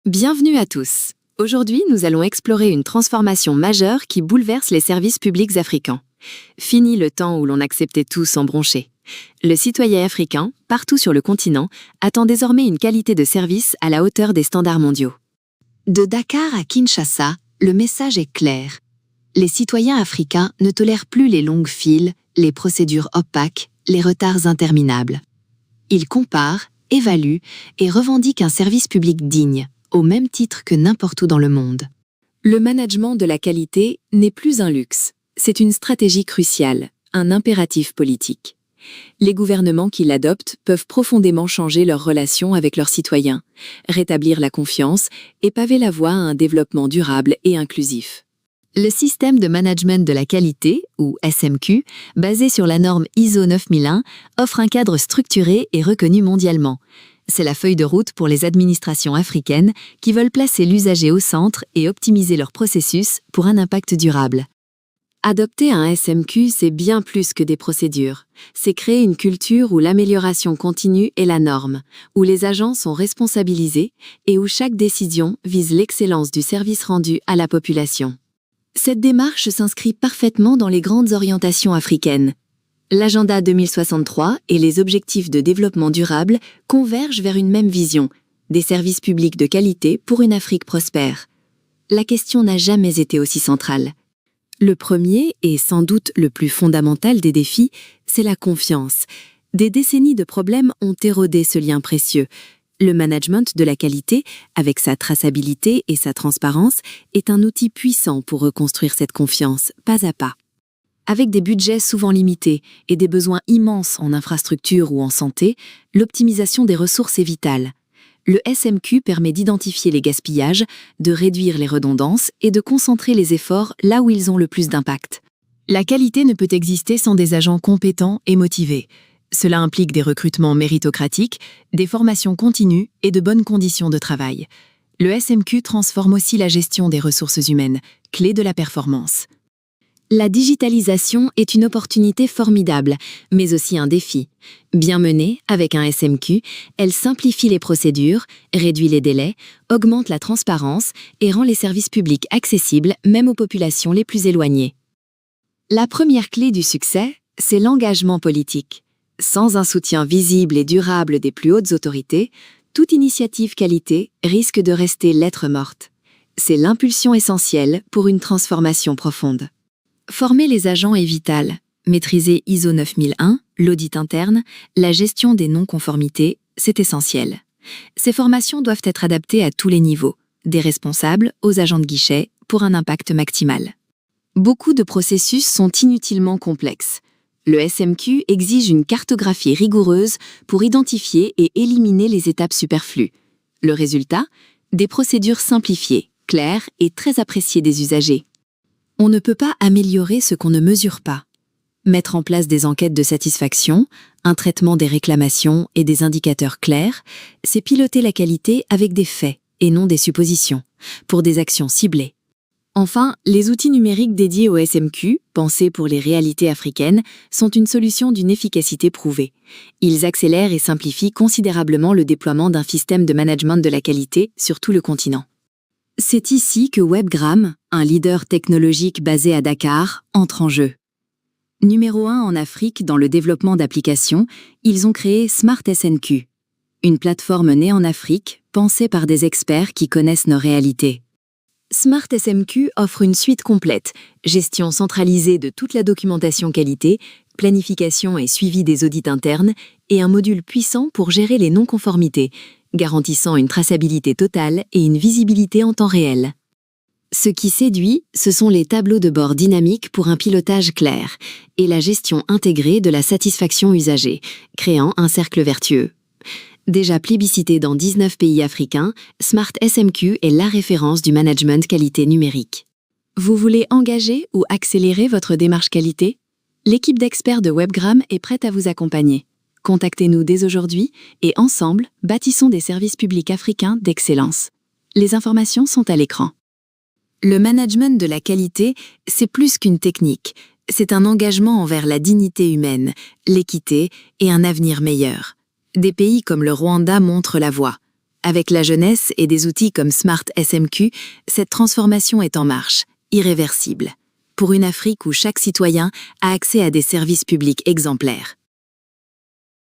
Bienvenue à tous. Aujourd'hui, nous allons explorer une transformation majeure qui bouleverse les services publics africains. Fini le temps où l'on acceptait tout sans broncher. Le citoyen africain, partout sur le continent, attend désormais une qualité de service à la hauteur des standards mondiaux. De Dakar à Kinshasa, le message est clair. Les citoyens africains ne tolèrent plus les longues files, les procédures opaques, les retards interminables. Ils comparent, évaluent et revendiquent un service public digne, au même titre que n'importe où dans le monde. Le management de la qualité n'est plus un luxe, c'est une stratégie cruciale, un impératif politique. Les gouvernements qui l'adoptent peuvent profondément changer leurs relations avec leurs citoyens, rétablir la confiance et paver la voie à un développement durable et inclusif. Le système de management de la qualité, ou SMQ, basé sur la norme ISO 9001, offre un cadre structuré et reconnu mondialement. C'est la feuille de route pour les administrations africaines qui veulent placer l'usager au centre et optimiser leur processus pour un impact durable. Adopter un SMQ, c'est bien plus que des procédures. C'est créer une culture où l'amélioration continue est la norme, où les agents sont responsabilisés et où chaque décision vise l'excellence du service rendu à la population. Cette démarche s'inscrit parfaitement dans les grandes orientations africaines. L'agenda 2063 et les objectifs de développement durable convergent vers une même vision, des services publics de qualité pour une Afrique prospère. La question n'a jamais été aussi centrale. Le premier, et sans doute le plus fondamental des défis, c'est la confiance. Des décennies de problèmes ont érodé ce lien précieux. Le management de la qualité, avec sa traçabilité et sa transparence, est un outil puissant pour reconstruire cette confiance, pas à pas. Avec des budgets souvent limités et des besoins immenses en infrastructure ou en santé, l'optimisation des ressources est vitale. Le SMQ permet d'identifier les gaspillages, de réduire les redondances et de concentrer les efforts là où ils ont le plus d'impact. La qualité ne peut exister sans des agents compétents et motivés. Cela implique des recrutements méritocratiques, des formations continues et de bonnes conditions de travail. Le SMQ transforme aussi la gestion des ressources humaines, clé de la performance. La digitalisation est une opportunité formidable, mais aussi un défi. Bien menée, avec un SMQ, elle simplifie les procédures, réduit les délais, augmente la transparence et rend les services publics accessibles même aux populations les plus éloignées. La première clé du succès, c'est l'engagement politique. Sans un soutien visible et durable des plus hautes autorités, toute initiative qualité risque de rester lettre morte. C'est l'impulsion essentielle pour une transformation profonde. Former les agents est vital. Maîtriser ISO 9001, l'audit interne, la gestion des non-conformités, c'est essentiel. Ces formations doivent être adaptées à tous les niveaux, des responsables aux agents de guichet, pour un impact maximal. Beaucoup de processus sont inutilement complexes. Le SMQ exige une cartographie rigoureuse pour identifier et éliminer les étapes superflues. Le résultat ? Des procédures simplifiées, claires et très appréciées des usagers. On ne peut pas améliorer ce qu'on ne mesure pas. Mettre en place des enquêtes de satisfaction, un traitement des réclamations et des indicateurs clairs, c'est piloter la qualité avec des faits et non des suppositions, pour des actions ciblées. Enfin, les outils numériques dédiés au SMQ, pensés pour les réalités africaines, sont une solution d'une efficacité prouvée. Ils accélèrent et simplifient considérablement le déploiement d'un système de management de la qualité sur tout le continent. C'est ici que WebGram, un leader technologique basé à Dakar, entre en jeu. Numéro 1 en Afrique dans le développement d'applications, ils ont créé Smart SNQ, une plateforme née en Afrique, pensée par des experts qui connaissent nos réalités. Smart SMQ offre une suite complète, gestion centralisée de toute la documentation qualité, planification et suivi des audits internes, et un module puissant pour gérer les non-conformités, garantissant une traçabilité totale et une visibilité en temps réel. Ce qui séduit, ce sont les tableaux de bord dynamiques pour un pilotage clair et la gestion intégrée de la satisfaction usagée, créant un cercle vertueux. Déjà plébiscité dans 19 pays africains, Smart SMQ est la référence du management qualité numérique. Vous voulez engager ou accélérer votre démarche qualité ? L'équipe d'experts de WebGram est prête à vous accompagner. Contactez-nous dès aujourd'hui et ensemble, bâtissons des services publics africains d'excellence. Les informations sont à l'écran. Le management de la qualité, c'est plus qu'une technique. C'est un engagement envers la dignité humaine, l'équité et un avenir meilleur. Des pays comme le Rwanda montrent la voie. Avec la jeunesse et des outils comme Smart SMQ, cette transformation est en marche, irréversible, pour une Afrique où chaque citoyen a accès à des services publics exemplaires.